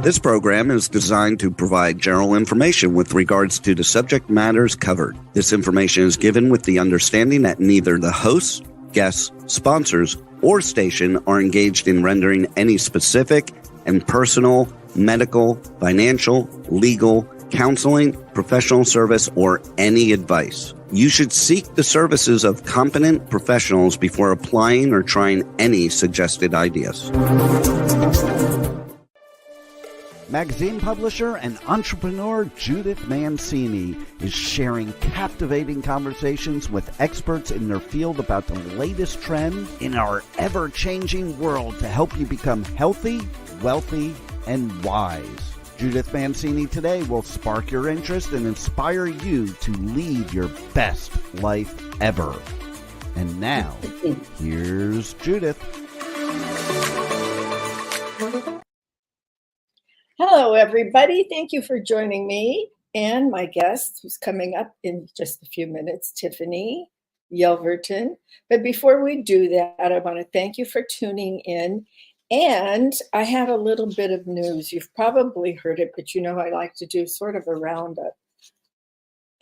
This program is designed to provide general information with regards to the subject matters covered. This information is given with the understanding that neither the hosts, guests, sponsors, or station are engaged in rendering any specific and personal, medical, financial, legal, counseling, professional service, or any advice. You should seek the services of competent professionals before applying or trying any suggested ideas. Magazine publisher and entrepreneur Judith Mancini is sharing captivating conversations with experts in their field about the latest trend in our ever-changing world to help you become healthy, wealthy, and wise. Judith Mancini today will spark your interest and inspire you to lead your best life ever. And now, here's Judith. Hello, everybody. Thank you for joining me and my guest, who's coming up in just a few minutes, Tiffany Yelverton. But before we do that, I want to thank you for tuning in. And I have a little bit of news. You've probably heard it, but you know I like to do sort of a roundup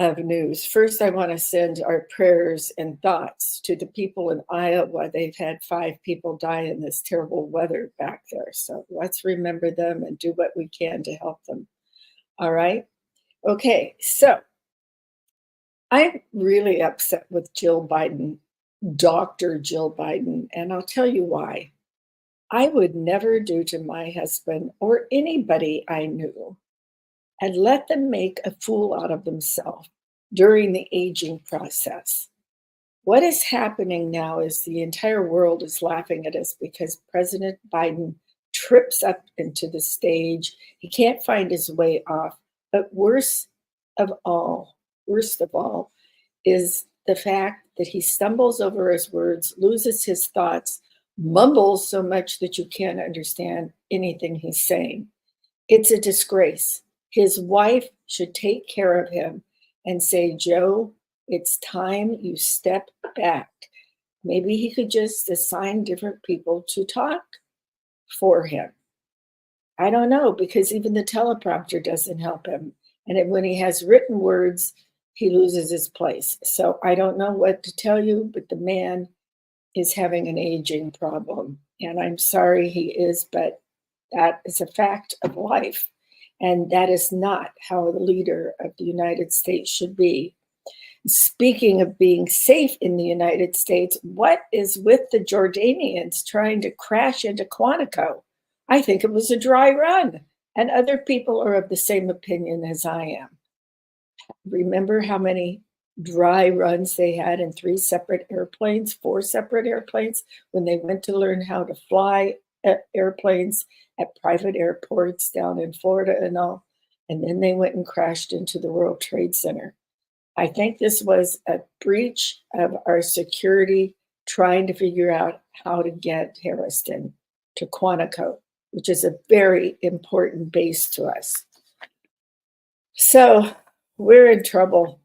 of news. First, I want to send our prayers and thoughts to the people in Iowa. They've had 5 people die in this terrible weather back there. So let's remember them and do what we can to help them. All right. Okay. So I'm really upset with Jill Biden, Dr. Jill Biden, and I'll tell you why. I would never do to my husband or anybody I knew and let them make a fool out of themselves during the aging process. What is happening now is the entire world is laughing at us because President Biden trips up into the stage. He can't find his way off. But worst of all is the fact that he stumbles over his words, loses his thoughts, mumbles so much that you can't understand anything he's saying. It's a disgrace. His wife should take care of him and say, Joe, it's time you step back. Maybe he could just assign different people to talk for him. I don't know, because even the teleprompter doesn't help him. And when he has written words, he loses his place. So I don't know what to tell you, but the man is having an aging problem. And I'm sorry he is, but that is a fact of life. And that is not how the leader of the United States should be. Speaking of being safe in the United States, what is with the Jordanians trying to crash into Quantico? I think it was a dry run, and other people are of the same opinion as I am. Remember how many dry runs they had in 4 separate airplanes when they went to learn how to fly airplanes at private airports down in Florida and all. And then they went and crashed into the World Trade Center. I think this was a breach of our security trying to figure out how to get Harriston to Quantico, which is a very important base to us. So we're in trouble.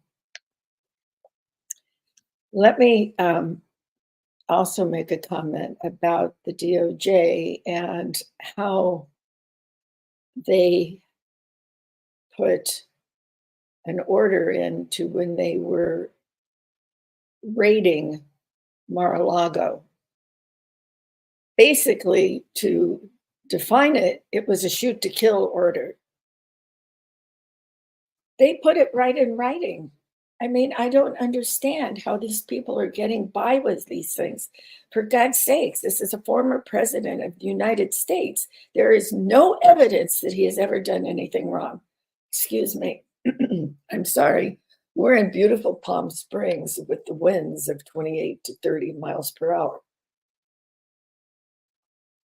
Let me also make a comment about the DOJ and how they put an order into when they were raiding Mar-a-Lago. Basically, to define it, it was a shoot to kill order. They put it right in writing. I mean, I don't understand how these people are getting by with these things. For God's sakes, this is a former president of the United States. There is no evidence that he has ever done anything wrong. Excuse me. I'm sorry. We're in beautiful Palm Springs with the winds of 28 to 30 miles per hour,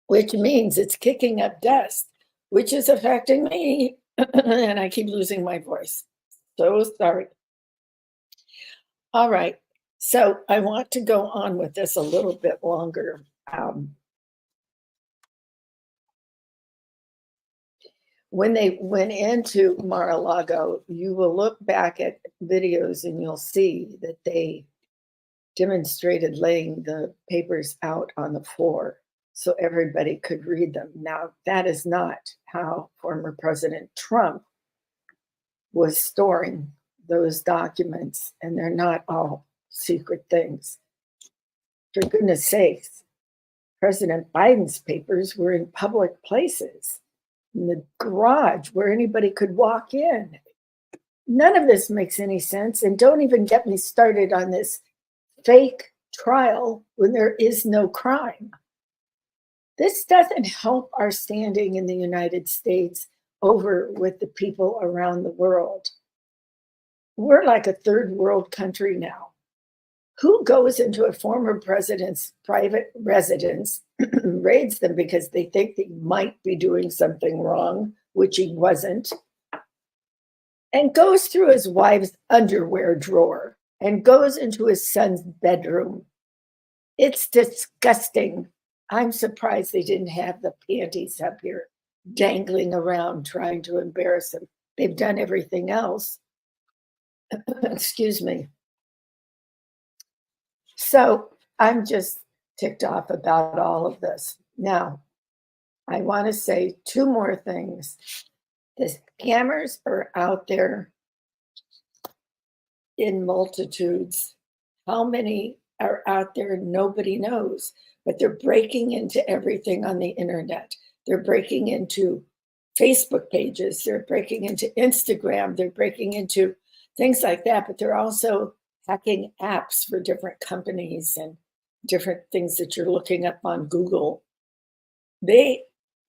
which means it's kicking up dust, which is affecting me. And I keep losing my voice. So sorry. All right, so I want to go on with this a little bit longer. When they went into Mar-a-Lago, you will look back at videos and you'll see that they demonstrated laying the papers out on the floor so everybody could read them. Now, that is not how former President Trump was storing those documents, and they're not all secret things. For goodness sakes, President Biden's papers were in public places, in the garage where anybody could walk in. None of this makes any sense. And don't even get me started on this fake trial when there is no crime. This doesn't help our standing in the United States over with the people around the world. We're like a third world country now. Who goes into a former president's private residence, raids them because they think they might be doing something wrong, which he wasn't, and goes through his wife's underwear drawer and goes into his son's bedroom? It's disgusting. I'm surprised they didn't have the panties up here dangling around trying to embarrass him. They've done everything else. Excuse me. So I'm just ticked off about all of this. Now, I want to say two more things. The scammers are out there in multitudes. How many are out there? Nobody knows, but they're breaking into everything on the internet. They're breaking into Facebook pages. They're breaking into Instagram. They're breaking into things like that, but they're also hacking apps for different companies and different things that you're looking up on Google. They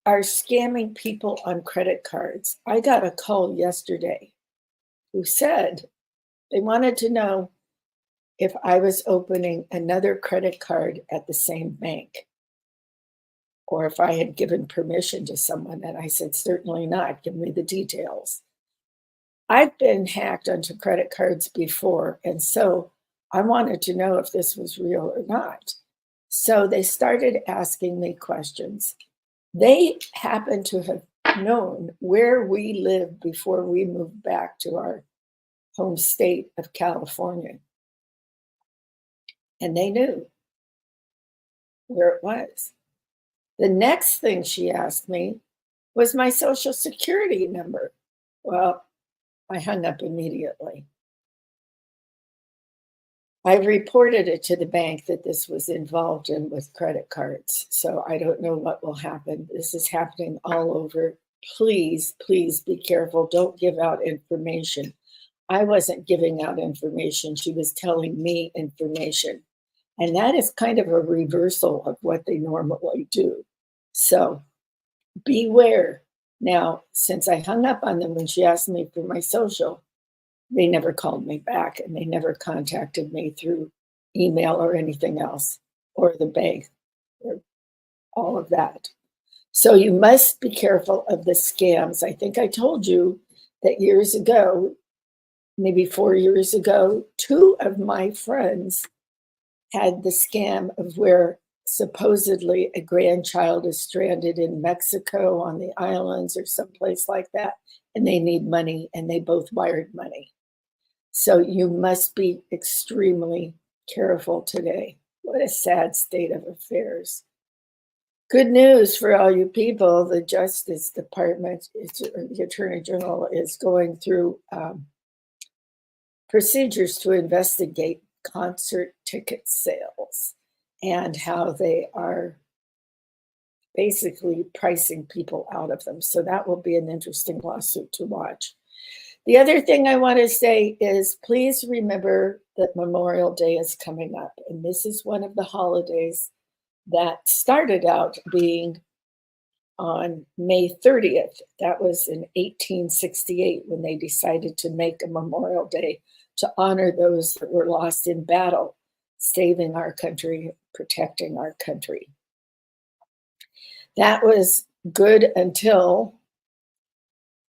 are scamming people on credit cards. I got a call yesterday who said they wanted to know if I was opening another credit card at the same bank, or if I had given permission to someone. And I said, certainly not. Give me the details. I've been hacked onto credit cards before, and so I wanted to know if this was real or not. So they started asking me questions. They happen to have known where we lived before we moved back to our home state of California. And they knew where it was. The next thing she asked me was my social security number. Well, I hung up immediately. I reported it to the bank that this was involved in with credit cards. So I don't know what will happen. This is happening all over. Please, please be careful. Don't give out information. I wasn't giving out information. She was telling me information. And that is kind of a reversal of what they normally do. So beware. Now, since I hung up on them when she asked me for my social, they never called me back, and they never contacted me through email or anything else, or the bank, or all of that. So you must be careful of the scams. I think I told you that years ago, maybe 4 years ago, two of my friends had the scam of where supposedly a grandchild is stranded in Mexico on the islands or someplace like that, and they need money, and they both wired money. So you must be extremely careful today. What a sad state of affairs. Good news for all you people. The Justice Department, the Attorney General, is going through procedures to investigate concert ticket sales and how they are basically pricing people out of them. So that will be an interesting lawsuit to watch. The other thing I want to say is please remember that Memorial Day is coming up. And this is one of the holidays that started out being on May 30th. That was in 1868 when they decided to make a Memorial Day to honor those that were lost in battle, saving our country, protecting our country. That was good until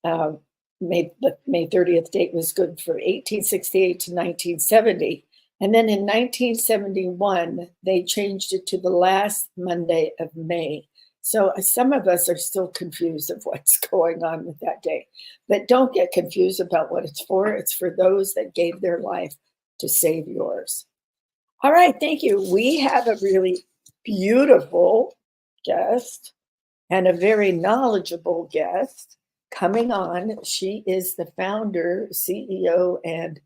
the May 30th date was good for 1868 to 1970. And then in 1971, they changed it to the last Monday of May. So some of us are still confused of what's going on with that day. But don't get confused about what it's for. It's for those that gave their life to save yours. All right, thank you. We have a really beautiful guest and a very knowledgeable guest coming on. She is the founder, CEO, and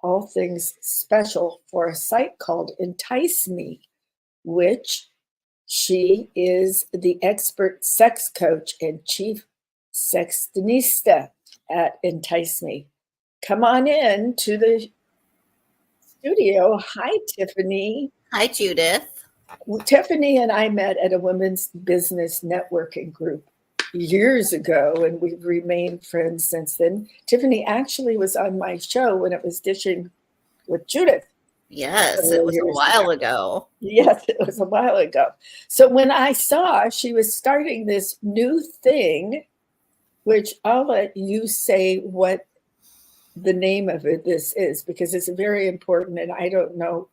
all things special for a site called Entice Me, which she is the expert sex coach and chief sextonista at Entice Me. Come on in to the studio. Hi, Tiffany. Hi, Judith. Tiffany and I met at a women's business networking group years ago, and we've remained friends since then. Tiffany actually was on my show when it was Dishing with Judith. Yes, it was a while ago. Yes, it was a while ago. So when I saw she was starting this new thing, which I'll let you say what the name of this is, because it's very important, and I don't know.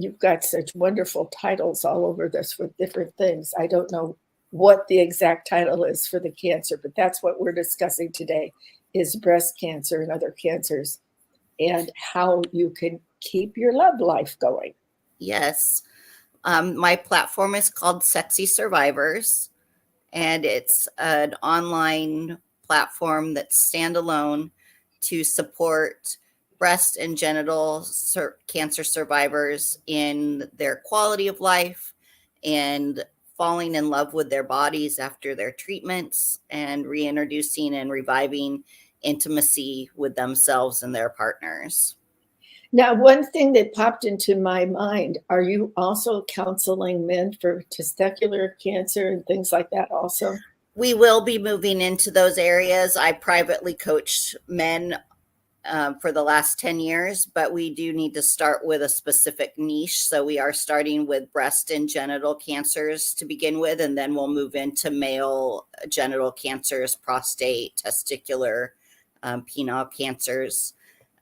You've got such wonderful titles all over this with different things. I don't know what the exact title is for the cancer, but that's what we're discussing today, is breast cancer and other cancers and how you can keep your love life going. Yes. My platform is called Sexy Survivors, and it's an online platform that's standalone to support breast and genital cancer survivors in their quality of life and falling in love with their bodies after their treatments and reintroducing and reviving intimacy with themselves and their partners. Now, one thing that popped into my mind, are you also counseling men for testicular cancer and things like that also? We will be moving into those areas. I privately coached men for the last 10 years, but we do need to start with a specific niche. So we are starting with breast and genital cancers to begin with, and then we'll move into male genital cancers, prostate, testicular, penile cancers.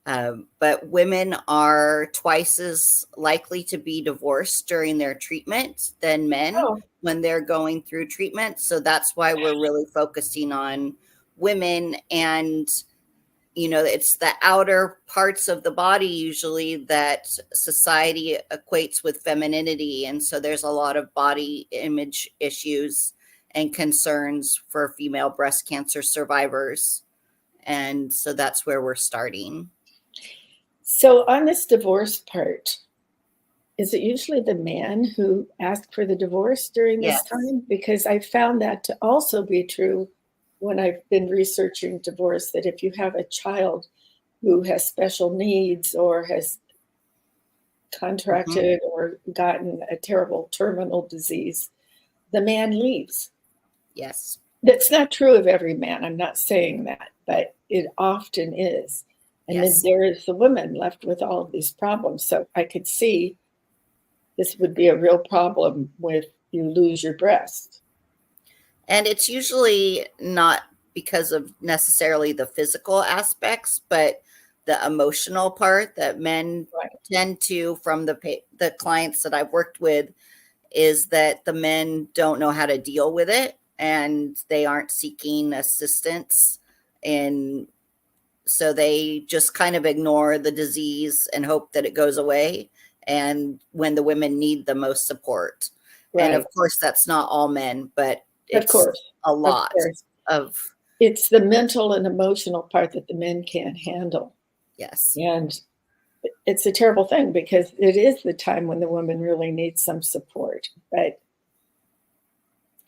But women are twice as likely to be divorced during their treatment than men when they're going through treatment. So that's why we're really focusing on women. And it's the outer parts of the body usually that society equates with femininity. And so there's a lot of body image issues and concerns for female breast cancer survivors. And so that's where we're starting. So on this divorce part, is it usually the man who asked for the divorce during this time? Because I found that to also be true when I've been researching divorce, that if you have a child who has special needs or has contracted or gotten a terrible terminal disease, the man leaves. Yes. That's not true of every man. I'm not saying that, but it often is. And then there is the woman left with all of these problems. So I could see this would be a real problem with you lose your breast. And it's usually not because of necessarily the physical aspects, but the emotional part that men tend to, from the clients that I've worked with, is that the men don't know how to deal with it and they aren't seeking assistance. And so they just kind of ignore the disease and hope that it goes away. And when the women need the most support. And of course, that's not all men, but it's a lot of. It's the mental and emotional part that the men can't handle. Yes. And it's a terrible thing because it is the time when the woman really needs some support. But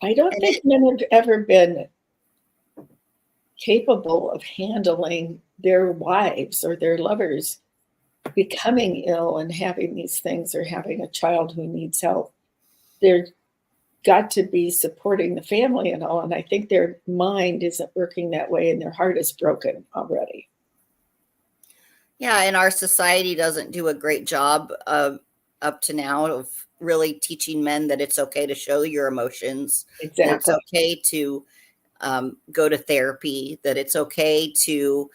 I don't think men have ever been capable of handling their wives or their lovers becoming ill and having these things, or having a child who needs help. They're got to be supporting the family and all. And I think their mind isn't working that way and their heart is broken already. Yeah. And our society doesn't do a great job up to now of really teaching men that it's okay to show your emotions. Exactly. That it's okay to go to therapy, that it's okay to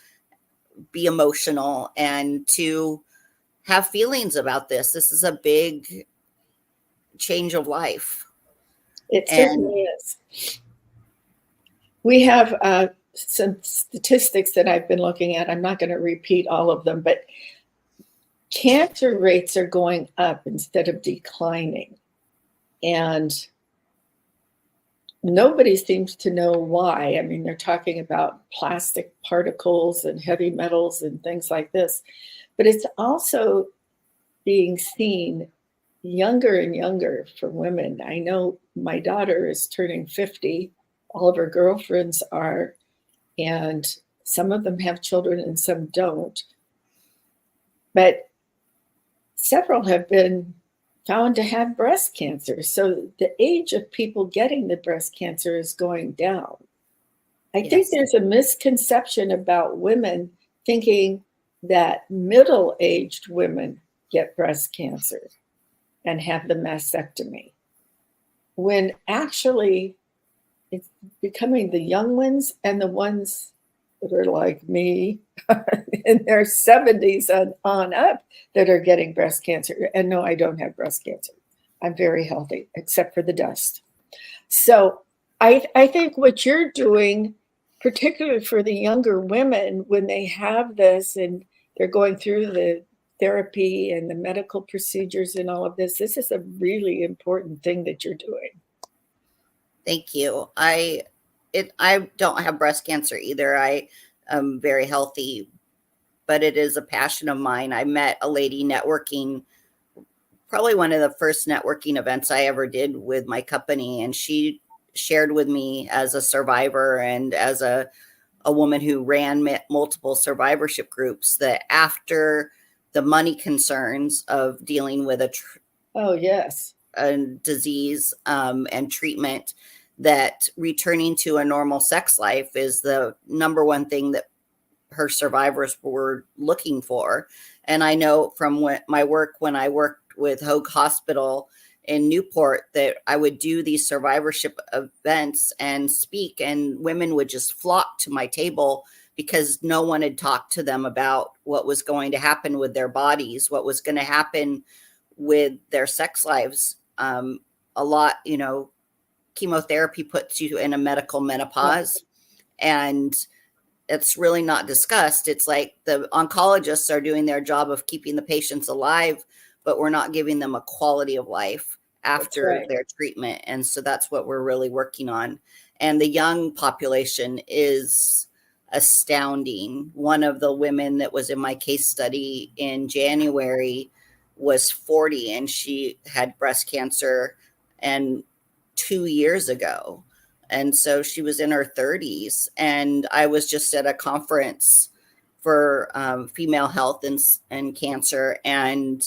be emotional and to have feelings about this. This is a big change of life. It certainly is. We have some statistics that I've been looking at. I'm not going to repeat all of them, but cancer rates are going up instead of declining. And nobody seems to know why. I mean, they're talking about plastic particles and heavy metals and things like this, but it's also being seen younger and younger for women. I know my daughter is turning 50. All of her girlfriends are, and some of them have children and some don't. But several have been found to have breast cancer. So the age of people getting the breast cancer is going down. I think there's a misconception about women thinking that middle-aged women get breast cancer and have the mastectomy, when actually it's becoming the young ones and the ones that are like me in their 70s and on up that are getting breast cancer. And no, I don't have breast cancer. I'm very healthy, except for the dust. So I think what you're doing, particularly for the younger women, when they have this and they're going through the therapy and the medical procedures and all of this, this is a really important thing that you're doing. Thank you. I don't have breast cancer either. I am very healthy, but it is a passion of mine. I met a lady networking, probably one of the first networking events I ever did with my company. And she shared with me, as a survivor and as a woman who ran multiple survivorship groups, that after the money concerns of dealing with a disease and treatment, that returning to a normal sex life is the number one thing that her survivors were looking for. And I know from my work, when I worked with Hoag Hospital in Newport, that I would do these survivorship events and speak, and women would just flock to my table because no one had talked to them about what was going to happen with their bodies, what was going to happen with their sex lives. A lot, chemotherapy puts you in a medical menopause, and it's really not discussed. It's like the oncologists are doing their job of keeping the patients alive, but we're not giving them a quality of life after their treatment. And so that's what we're really working on. And the young population is astounding. One of the women that was in my case study in January was 40, and she had breast cancer and 2 years ago. And so she was in her 30s. And I was just at a conference for female health and cancer. And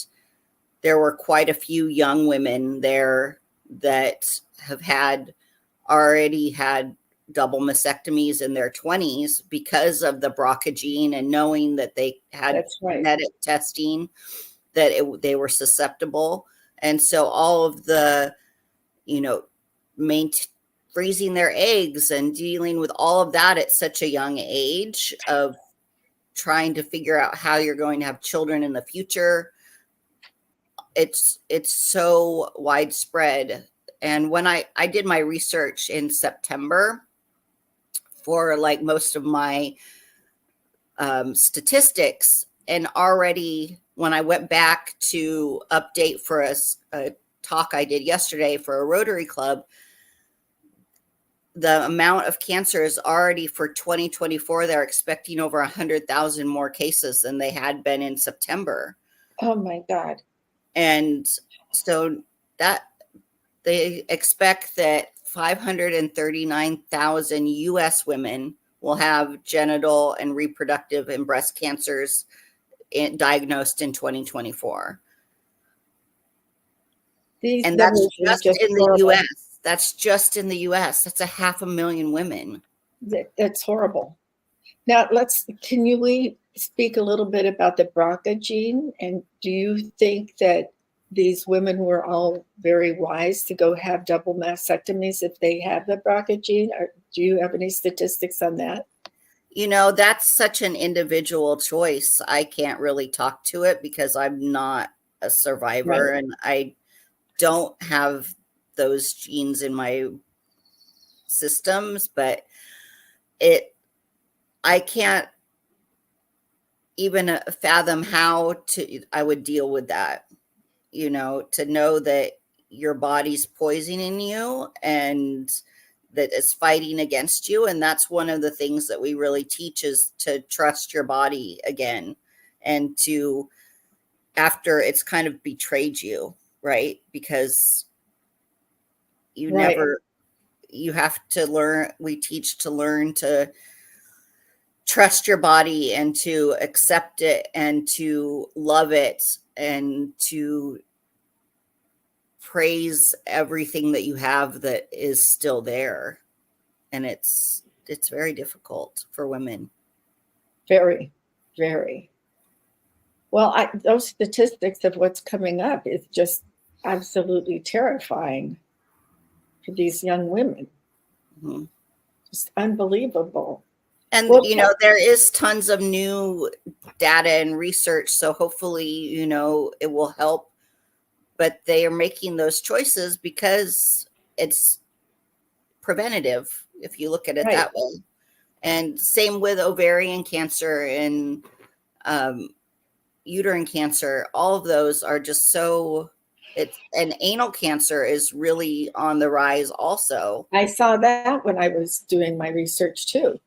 there were quite a few young women there that have already had double mastectomies in their 20s because of the BRCA gene, and knowing that they had genetic testing that they were susceptible. And so all of the, freezing their eggs and dealing with all of that at such a young age, of trying to figure out how you're going to have children in the future. It's so widespread. And when I did my research in September for like most of my statistics, and already when I went back to update for a talk I did yesterday for a Rotary Club, the amount of cancer is already for 2024. They're expecting over 100,000 more cases than they had been in September. Oh my God. And so that they expect that 539,000 US women will have genital and reproductive and breast cancers diagnosed in 2024. And that's just in the US. That's just in the US. That's 500,000 women. That's horrible. Now can we speak a little bit about the BRCA gene? And do you think that these women were all very wise to go have double mastectomies if they have the BRCA gene? Or do you have any statistics on that? That's such an individual choice. I can't really talk to it because I'm not a survivor, and I don't have those genes in my systems, but I can't even fathom how I would deal with that, to know that your body's poisoning you and that is fighting against you. And that's one of the things that we really teach, is to trust your body again, and to, after it's kind of betrayed you, right? Because you Right. never, you have to learn, we teach to learn to trust your body and to accept it and to love it and to praise everything that you have that is still there. And it's very difficult for women. Very, very. Well, those statistics of what's coming up is just absolutely terrifying for these young women. Mm-hmm. Just unbelievable. And, well, there is tons of new data and research. So hopefully, it will help. But they are making those choices because it's preventative, if you look at it that way. And same with ovarian cancer and uterine cancer. All of those are just and anal cancer is really on the rise also. I saw that when I was doing my research too.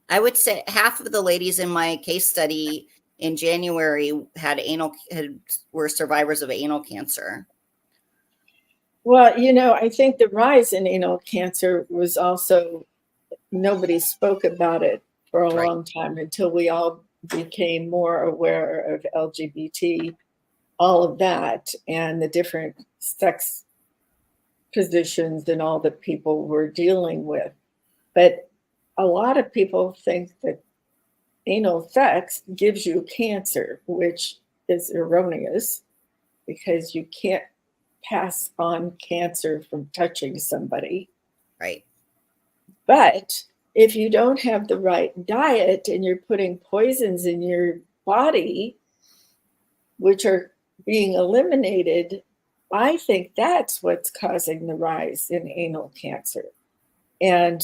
I would say half of the ladies in my case study in January were survivors of anal cancer. Well, I think the rise in anal cancer was also, nobody spoke about it for a long time until we all became more aware of LGBT, all of that, and the different sex positions and all that people were dealing with. But a lot of people think that anal sex gives you cancer, which is erroneous, because you can't pass on cancer from touching somebody. Right. But if you don't have the right diet and you're putting poisons in your body, which are being eliminated, I think that's what's causing the rise in anal cancer. And,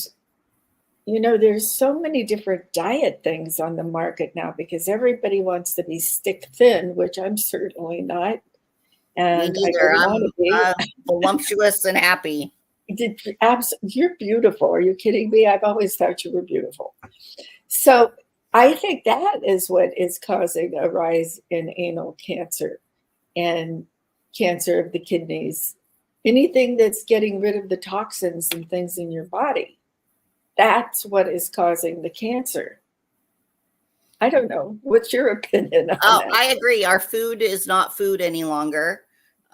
there's so many different diet things on the market now because everybody wants to be stick thin, which I'm certainly not. And me neither. I'm voluptuous and happy. You're beautiful. Are you kidding me? I've always thought you were beautiful. So I think that is what is causing a rise in anal cancer and cancer of the kidneys. Anything that's getting rid of the toxins and things in your body, that's what is causing the cancer. I don't know. What's your opinion on that? I agree. Our food is not food any longer.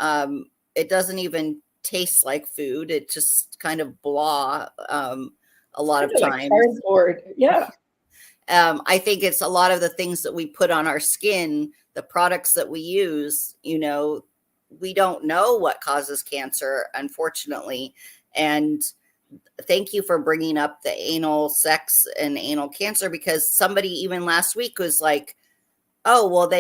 It doesn't even taste like food. It just kind of blah a lot of times. Cardboard. Yeah. I think it's a lot of the things that we put on our skin, the products that we use, we don't know what causes cancer, unfortunately. And thank you for bringing up the anal sex and anal cancer, because somebody even last week was like, oh, well,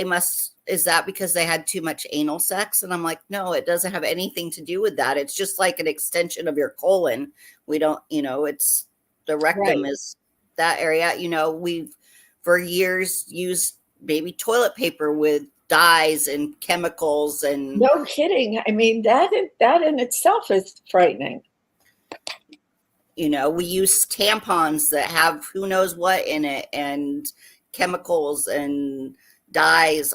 is that because they had too much anal sex? And I'm like, no, it doesn't have anything to do with that. It's just like an extension of your colon. We don't, it's the rectum is that area. We've for years used maybe toilet paper with dyes and chemicals and no kidding. I mean, that in itself is frightening. We use tampons that have who knows what in it and chemicals and dyes.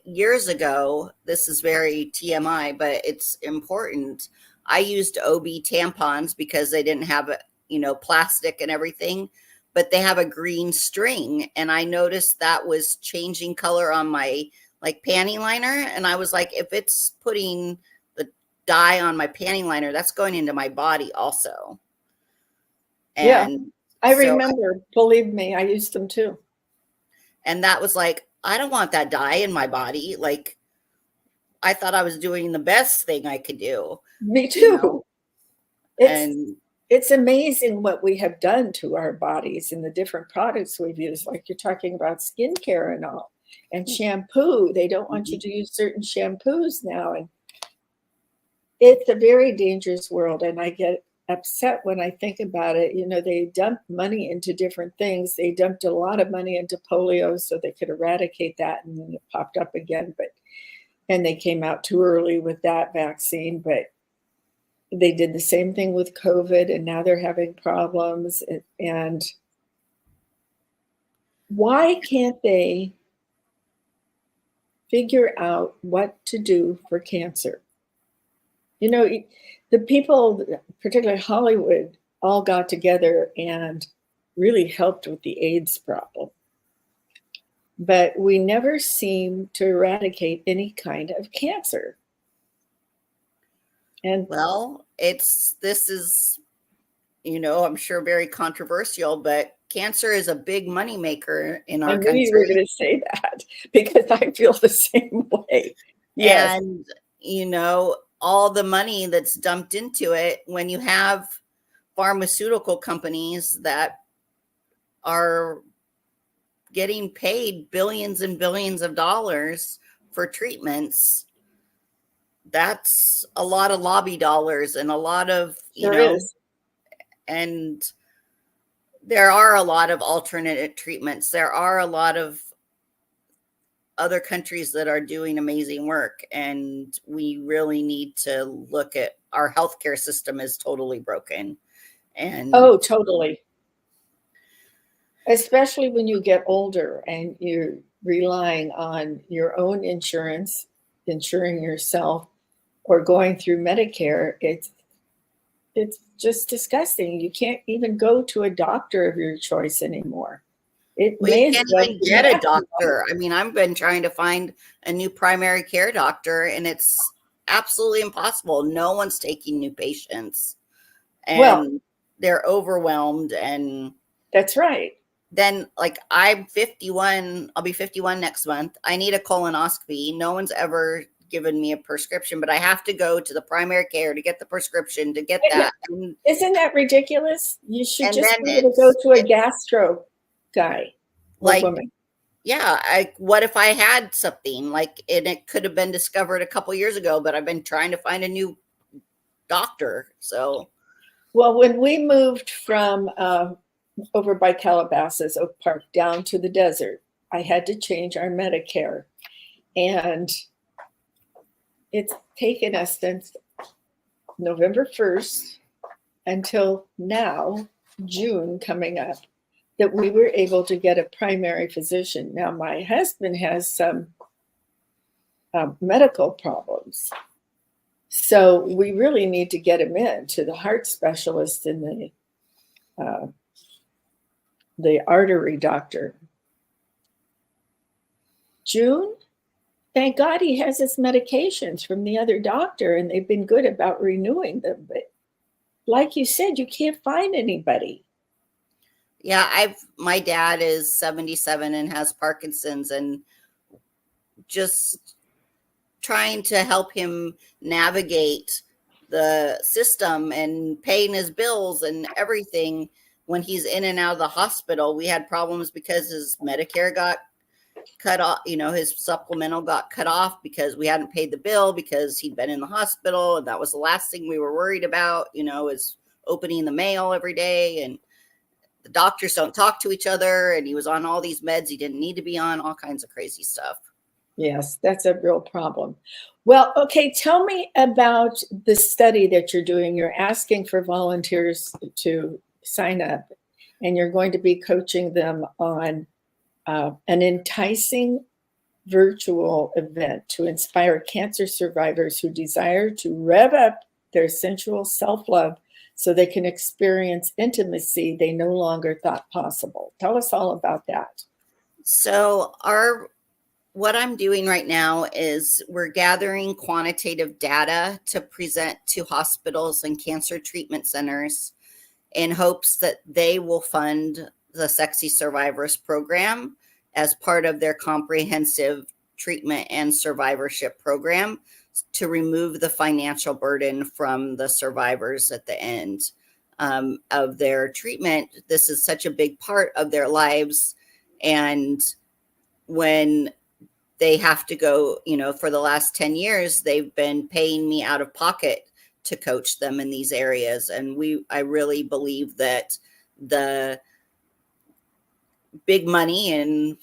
Years ago, this is very TMI, but it's important. I used OB tampons because they didn't have, plastic and everything, but they have a green string. And I noticed that was changing color on my panty liner. And I was like, if it's putting the dye on my panty liner, that's going into my body also. And I remember, believe me, I used them too. And that was like, I don't want that dye in my body. Like, I thought I was doing the best thing I could do. Me too. It's amazing what we have done to our bodies and the different products we've used. Like you're talking about skincare and all, and shampoo. They don't want you to use certain shampoos now. And it's a very dangerous world. And I get upset when I think about it. They dumped money into different things. They dumped a lot of money into polio so they could eradicate that, and then it popped up again. And they came out too early with that vaccine. But they did the same thing with COVID, and now they're having problems. And why can't they figure out what to do for cancer? You know, the people, particularly Hollywood, all got together and really helped with the AIDS problem. But we never seem to eradicate any kind of cancer. And well, this is, I'm sure very controversial, but cancer is a big moneymaker in our I knew country. you were going to say that because I feel the same way. Yes. And, all the money that's dumped into it, when you have pharmaceutical companies that are getting paid billions and billions of dollars for treatments, that's a lot of lobby dollars and a lot of, Is. And there are a lot of alternate treatments. There are a lot of other countries that are doing amazing work. And we really need to look at our healthcare system is totally broken. And oh, totally. Especially when you get older and you're relying on your own insurance, insuring yourself, or going through Medicare. It's just disgusting. You can't even go to a doctor of your choice anymore. We can't even get a doctor. I mean, I've been trying to find a new primary care doctor, and it's absolutely impossible. No one's taking new patients, and they're overwhelmed. And that's right. Then, like, I'm 51. I'll be 51 next month. I need a colonoscopy. No one's ever given me a prescription, but I have to go to the primary care to get the prescription to get that. And, isn't that ridiculous? You should just be able to go to a gastro guy, like woman. Yeah, what if I had something like, and it could have been discovered a couple years ago, but I've been trying to find a new doctor. So, well, when we moved from over by Calabasas, Oak Park, down to the desert, I had to change our Medicare, and it's taken us since November 1st until now, June coming up, that we were able to get a primary physician. Now, my husband has some medical problems, so we really need to get him in to the heart specialist and the artery doctor. June, thank God he has his medications from the other doctor, and they've been good about renewing them. But like you said, you can't find anybody. Yeah, my dad is 77 and has Parkinson's, and just trying to help him navigate the system and paying his bills and everything. When he's in and out of the hospital, we had problems because his Medicare got cut off, his supplemental got cut off because we hadn't paid the bill because he'd been in the hospital. And that was the last thing we were worried about, is opening the mail every day. And the doctors don't talk to each other. And he was on all these meds he didn't need to be on, all kinds of crazy stuff. Yes, that's a real problem. Well, okay, tell me about the study that you're doing. You're asking for volunteers to sign up, and you're going to be coaching them on an enticing virtual event to inspire cancer survivors who desire to rev up their sensual self-love so they can experience intimacy they no longer thought possible. Tell us all about that. So what I'm doing right now is we're gathering quantitative data to present to hospitals and cancer treatment centers in hopes that they will fund the Sexy Survivors program as part of their comprehensive treatment and survivorship program to remove the financial burden from the survivors at the end of their treatment. This is such a big part of their lives. And when they have to go, for the last 10 years, they've been paying me out of pocket to coach them in these areas. And I really believe that the big money in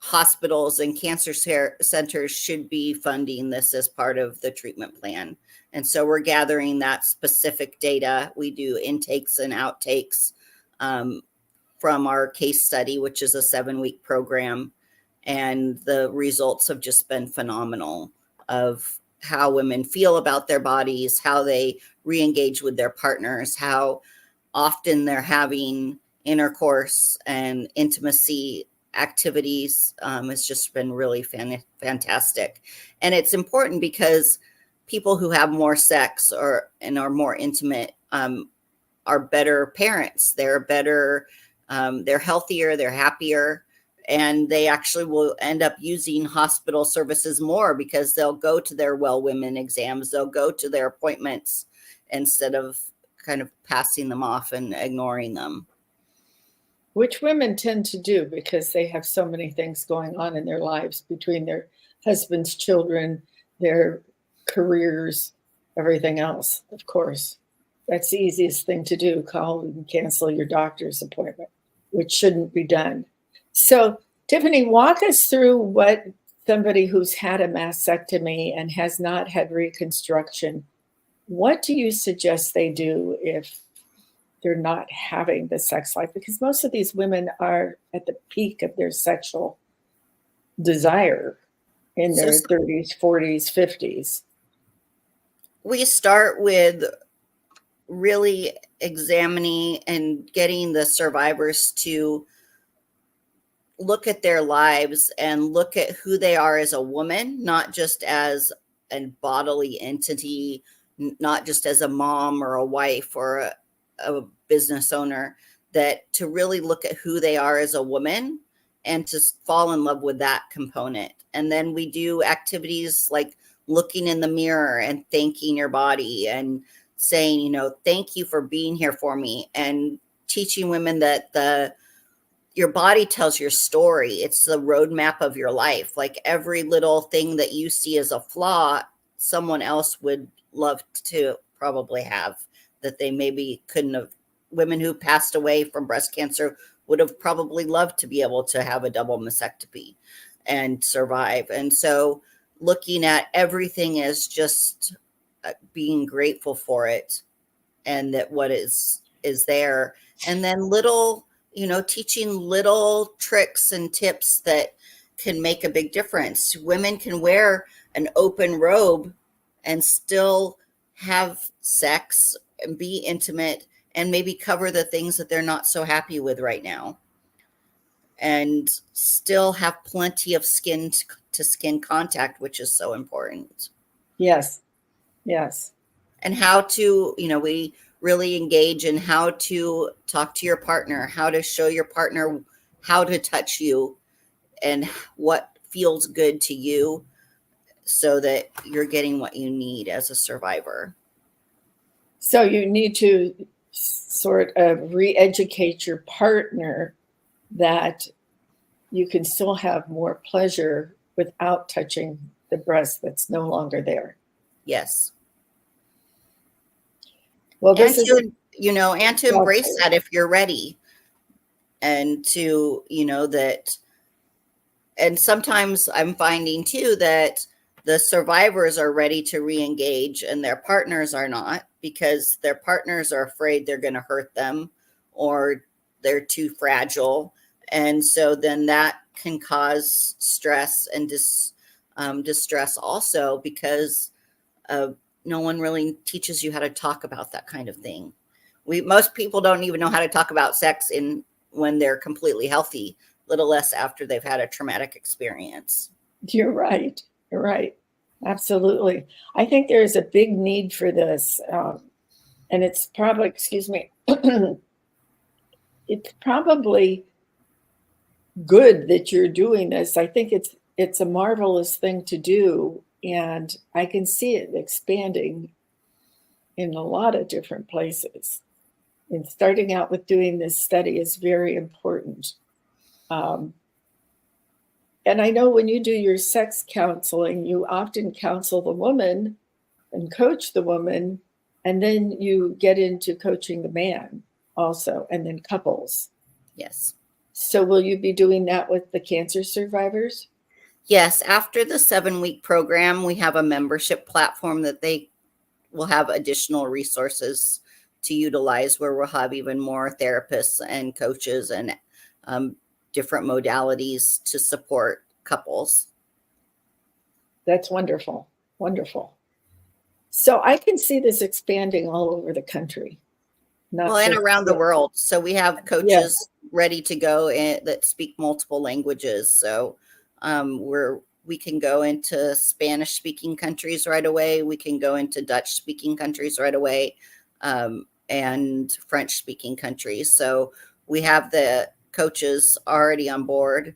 hospitals and cancer centers should be funding this as part of the treatment plan. And so we're gathering that specific data. We do intakes and outtakes from our case study, which is a 7-week program. And the results have just been phenomenal of how women feel about their bodies, how they re-engage with their partners, how often they're having intercourse and intimacy activities. It's just been really fantastic. And it's important because people who have more sex and are more intimate are better parents. They're better, they're healthier, they're happier, and they actually will end up using hospital services more because they'll go to their well women exams, they'll go to their appointments instead of kind of passing them off and ignoring them. Which women tend to do because they have so many things going on in their lives between their husbands, children, their careers, everything else, of course. That's the easiest thing to do, call and cancel your doctor's appointment, which shouldn't be done. So, Tiffany, walk us through what somebody who's had a mastectomy and has not had reconstruction, what do you suggest they do if they're not having the sex life? Because most of these women are at the peak of their sexual desire in their 30s, 40s, 50s. We start with really examining and getting the survivors to look at their lives and look at who they are as a woman, not just as a bodily entity, not just as a mom or a wife or a business owner, that to really look at who they are as a woman and to fall in love with that component. And then we do activities like looking in the mirror and thanking your body and saying, you know, thank you for being here for me, and teaching women that your body tells your story. It's the roadmap of your life. Like every little thing that you see as a flaw, someone else would love to probably have, that they maybe couldn't have. Women who passed away from breast cancer would have probably loved to be able to have a double mastectomy and survive. And so looking at everything as just being grateful for it, and that what is there. And then little, you know, teaching little tricks and tips that can make a big difference. Women can wear an open robe and still have sex and be intimate and maybe cover the things that they're not so happy with right now, and still have plenty of skin to skin contact, which is so important. Yes. Yes. And how to, you know, we really engage in how to talk to your partner, how to show your partner how to touch you and what feels good to you, so that you're getting what you need as a survivor. So you need to sort of re-educate your partner that you can still have more pleasure without touching the breast that's no longer there. Yes. Well, this and is, to, you know, and to embrace that if you're ready, and to, you know, that. And sometimes I'm finding too that the survivors are ready to re-engage and their partners are not, because their partners are afraid they're going to hurt them or they're too fragile. And so then that can cause stress and distress also, because no one really teaches you how to talk about that kind of thing. Most people don't even know how to talk about sex when they're completely healthy, little less after they've had a traumatic experience. You're right. You're right. Absolutely. I think there's a big need for this. And it's probably, excuse me, it's probably good that you're doing this. I think it's a marvelous thing to do. And I can see it expanding in a lot of different places. And starting out with doing this study is very important. And I know when you do your sex counseling, you often counsel the woman and coach the woman, and then you get into coaching the man also, and then couples. Yes. So will you be doing that with the cancer survivors? Yes, after the 7-week program, we have a membership platform that they will have additional resources to utilize, where we'll have even more therapists and coaches and different modalities to support couples. That's wonderful. Wonderful. So I can see this expanding all over the country. And around the world. So we have coaches ready to go that speak multiple languages. So we can go into Spanish speaking countries right away. We can go into Dutch speaking countries right away, and French speaking countries. So we have the coaches already on board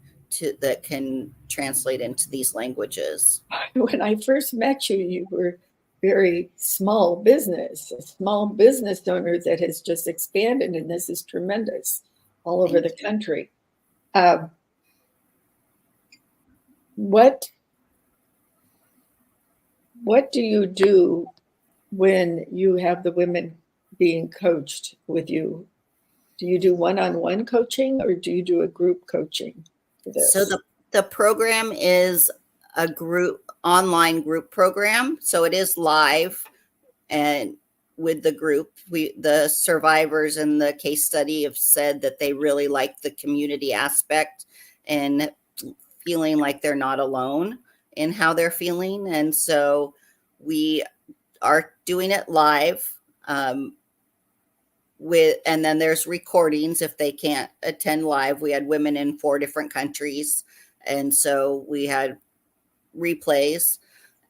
that can translate into these languages. When I first met you, you were very small business, a small business owner that has just expanded, and this is tremendous all over the country. What do you do when you have the women being coached with you? Do you do one-on-one coaching, or do you do a group coaching for this? So the program is a online group program. So it is live, and with the group, the survivors in the case study have said that they really like the community aspect and feeling like they're not alone in how they're feeling. And so we are doing it live, and then there's recordings if they can't attend live. We had women in 4 different countries, and so we had replays,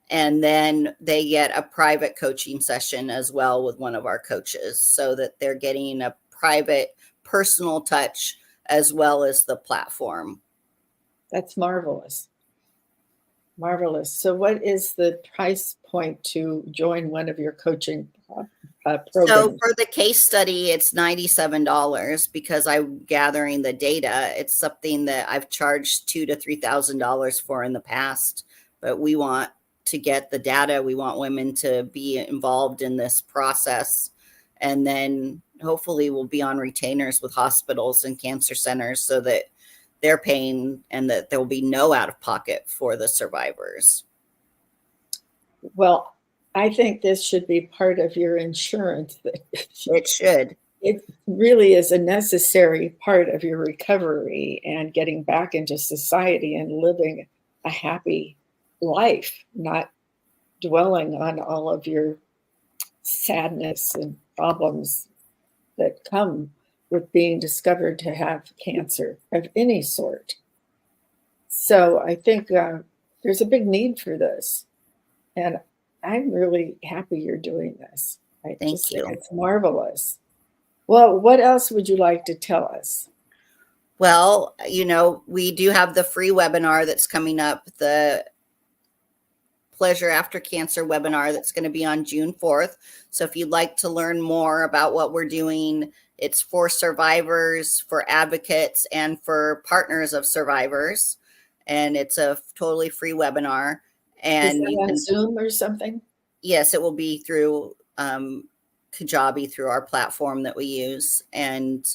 and then they get a private coaching session as well with one of our coaches, so that they're getting a private personal touch as well as the platform. That's marvelous. Marvelous. So what is the price point to join one of your coaching programs? So for the case study, it's $97 because I'm gathering the data. It's something that I've charged $2,000 to $3,000 for in the past, but we want to get the data. We want women to be involved in this process. And then hopefully we'll be on retainers with hospitals and cancer centers so that they're paying and that there will be no out of pocket for the survivors. Well, I think this should be part of your insurance. It should. It really is a necessary part of your recovery and getting back into society and living a happy life, not dwelling on all of your sadness and problems that come with being discovered to have cancer of any sort. So I think there's a big need for this. And I'm really happy you're doing this. Thank you. It's marvelous. Well, what else would you like to tell us? Well, we do have the free webinar that's coming up, the Pleasure After Cancer webinar that's going to be on June 4th. So if you'd like to learn more about what we're doing, it's for survivors, for advocates, and for partners of survivors. And it's a totally free webinar. And is that on Zoom or something? Yes, it will be through Kajabi, through our platform that we use. And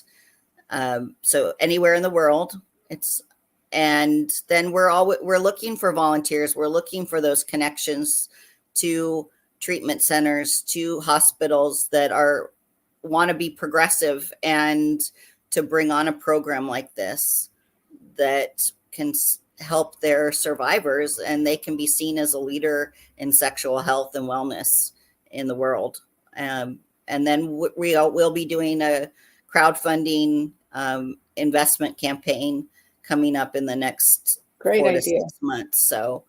so anywhere in the world, and then we're looking for volunteers. We're looking for those connections to treatment centers, to hospitals that want to be progressive and to bring on a program like this that can help their survivors, and they can be seen as a leader in sexual health and wellness in the world. And then we'll be doing a crowdfunding investment campaign coming up in the next 4 to 6 months. So,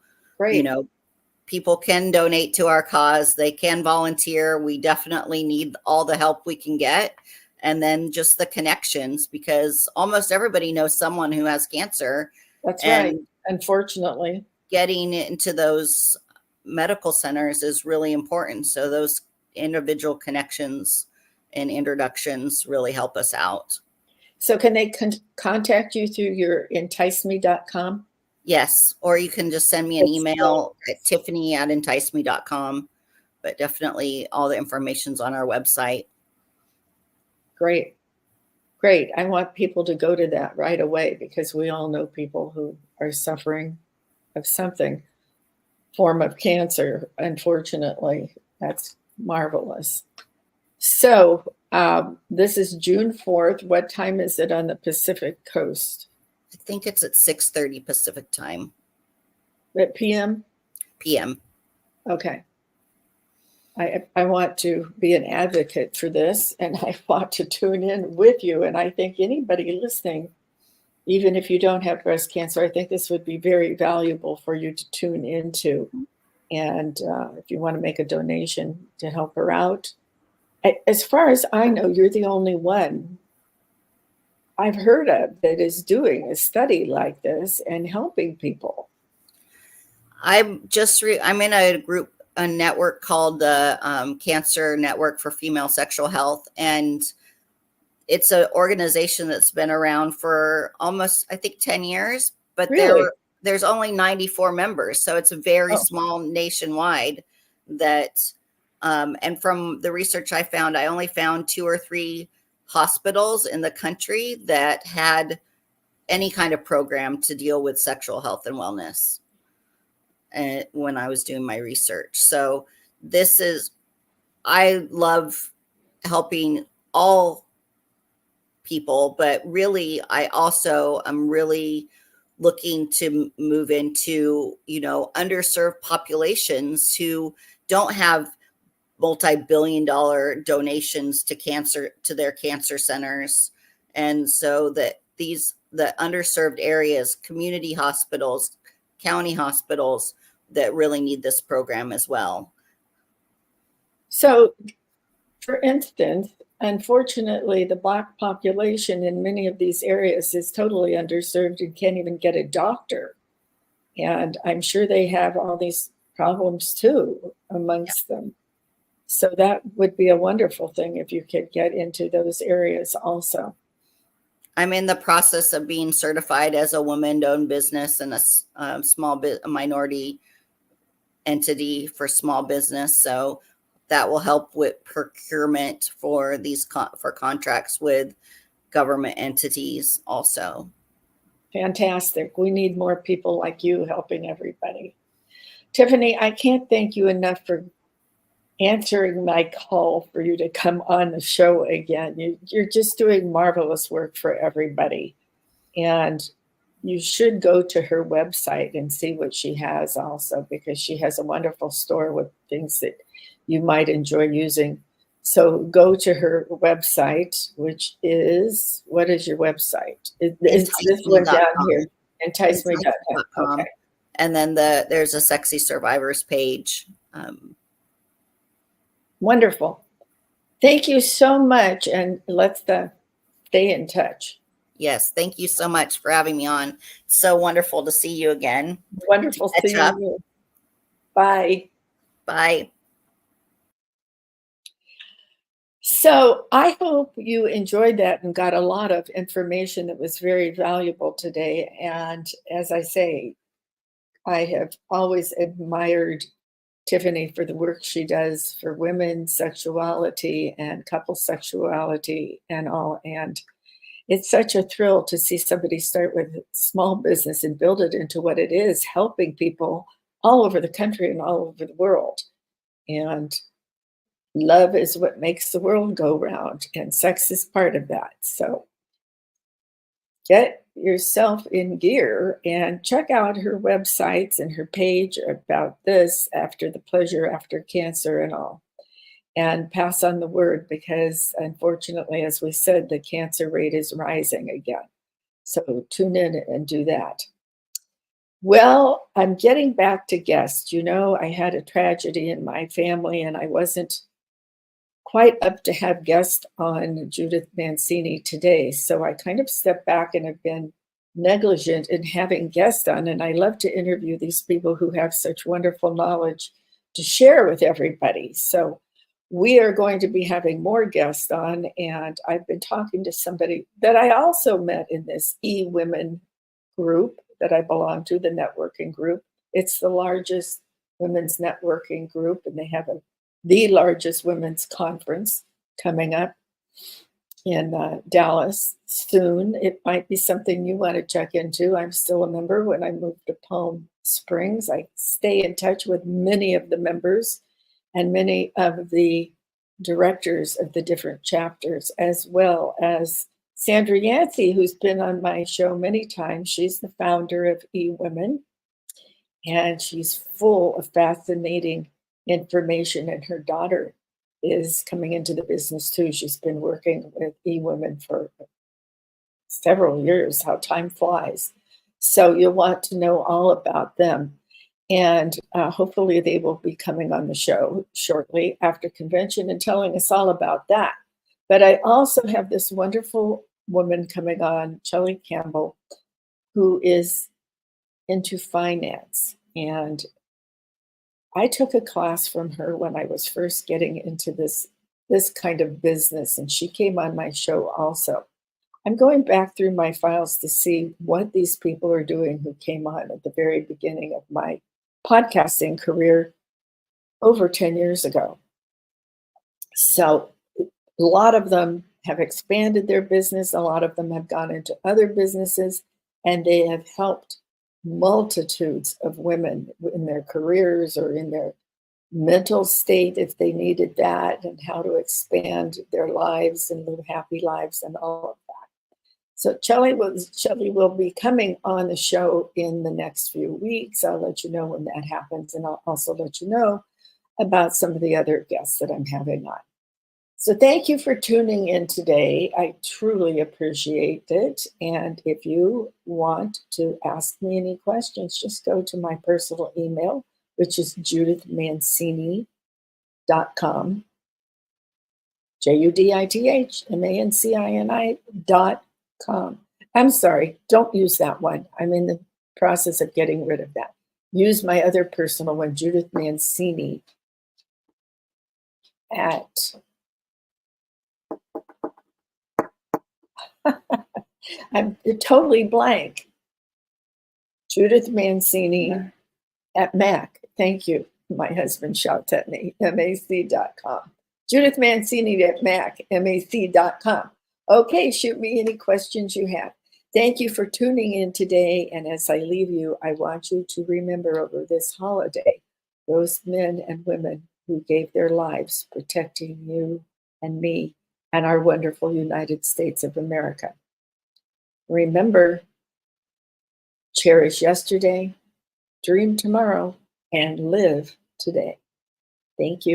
people can donate to our cause. They can volunteer. We definitely need all the help we can get. And then just the connections, because almost everybody knows someone who has cancer. That's right. Unfortunately, getting into those medical centers is really important. So those individual connections and introductions really help us out. So can they contact you through your enticeme.com? Yes, or you can just send me an email at tiffany@enticeme.com. But definitely all the information's on our website. Great. Great. I want people to go to that right away because we all know people who are suffering of something form of cancer. Unfortunately, that's marvelous. So this is June 4th. What time is it on the Pacific Coast? I think it's at 6:30 Pacific time. At PM? PM. Okay. I want to be an advocate for this, and I want to tune in with you. And I think anybody listening, even if you don't have breast cancer, I think this would be very valuable for you to tune into. And if you want to make a donation to help her out, as far as I know, you're the only one I've heard of that is doing a study like this and helping people. I'm in a network called the Cancer Network for Female Sexual Health, and it's an organization that's been around for almost, I think, 10 years, but Really? there's only 94 members, so it's a very small nationwide. That and from the research I found, I only found 2 or 3 hospitals in the country that had any kind of program to deal with sexual health and wellness when I was doing my research. So I love helping all people, but really, I also am really looking to move into, underserved populations who don't have multi-billion-dollar donations to their cancer centers. And so that the underserved areas, community hospitals, county hospitals, that really need this program as well. So, for instance, unfortunately, the Black population in many of these areas is totally underserved and can't even get a doctor. And I'm sure they have all these problems too amongst them. So that would be a wonderful thing if you could get into those areas also. I'm in the process of being certified as a woman-owned business and a minority entity for small business. So that will help with procurement for for contracts with government entities also. Fantastic. We need more people like you helping everybody. Tiffany, I can't thank you enough for answering my call for you to come on the show again. You're just doing marvelous work for everybody. And you should go to her website and see what she has also, because she has a wonderful store with things that you might enjoy using. So go to her website, which is, what is your website? It's this one down here, enticeme.com. Okay. And then there's a Sexy Survivors page. Wonderful. Thank you so much. And let's stay in touch. Yes. Thank you so much for having me on. It's so wonderful to see you again. Wonderful seeing you. Bye. Bye. So I hope you enjoyed that and got a lot of information that was very valuable today. And as I say, I have always admired Tiffany for the work she does for women's sexuality and couple sexuality and all. And it's such a thrill to see somebody start with a small business and build it into what it is, helping people all over the country and all over the world. And love is what makes the world go round, and sex is part of that. So get yourself in gear and check out her websites and her page about this, after the pleasure after cancer and all, and pass on the word, because unfortunately, as we said, the cancer rate is rising again. So tune in and do that. Well, I'm getting back to guests. I had a tragedy in my family and I wasn't quite up to have guests on Judith Mancini today. So I kind of stepped back and have been negligent in having guests on. And I love to interview these people who have such wonderful knowledge to share with everybody. So we are going to be having more guests on. And I've been talking to somebody that I also met in this E-Women group that I belong to, the networking group. It's the largest women's networking group, and they have the largest women's conference coming up. in Dallas soon. It might be something you want to check into. I'm still a member. When I moved to Palm Springs, I stay in touch with many of the members and many of the directors of the different chapters, as well as Sandra Yancey, who's been on my show many times. She's the founder of eWomen, and she's full of fascinating information, and her daughter is coming into the business too. She's been working with eWomen for several years. How time flies. So you'll want to know all about them. And hopefully they will be coming on the show shortly after convention and telling us all about that. But I also have this wonderful woman coming on, Shelley Campbell, who is into finance. And I took a class from her when I was first getting into this kind of business, and she came on my show also. I'm going back through my files to see what these people are doing who came on at the very beginning of my podcasting career over 10 years ago. So a lot of them have expanded their business. A lot of them have gone into other businesses, and they have helped multitudes of women in their careers or in their mental state if they needed that, and how to expand their lives and live happy lives and all of that. So Shelley will be coming on the show in the next few weeks. I'll let you know when that happens, and I'll also let you know about some of the other guests that I'm having on. So thank you for tuning in today. I truly appreciate it. And if you want to ask me any questions, just go to my personal email, which is judithmancini.com, judithmancini.com. I'm sorry, don't use that one. I'm in the process of getting rid of that. Use my other personal one, Judith Mancini at I'm totally blank. Judith Mancini at Mac. Thank you. My husband shouts at me, mac.com. Judith Mancini at mac.com. Okay, shoot me any questions you have. Thank you for tuning in today. And as I leave you, I want you to remember over this holiday, those men and women who gave their lives protecting you and me and our wonderful United States of America. Remember, cherish yesterday, dream tomorrow, and live today. Thank you.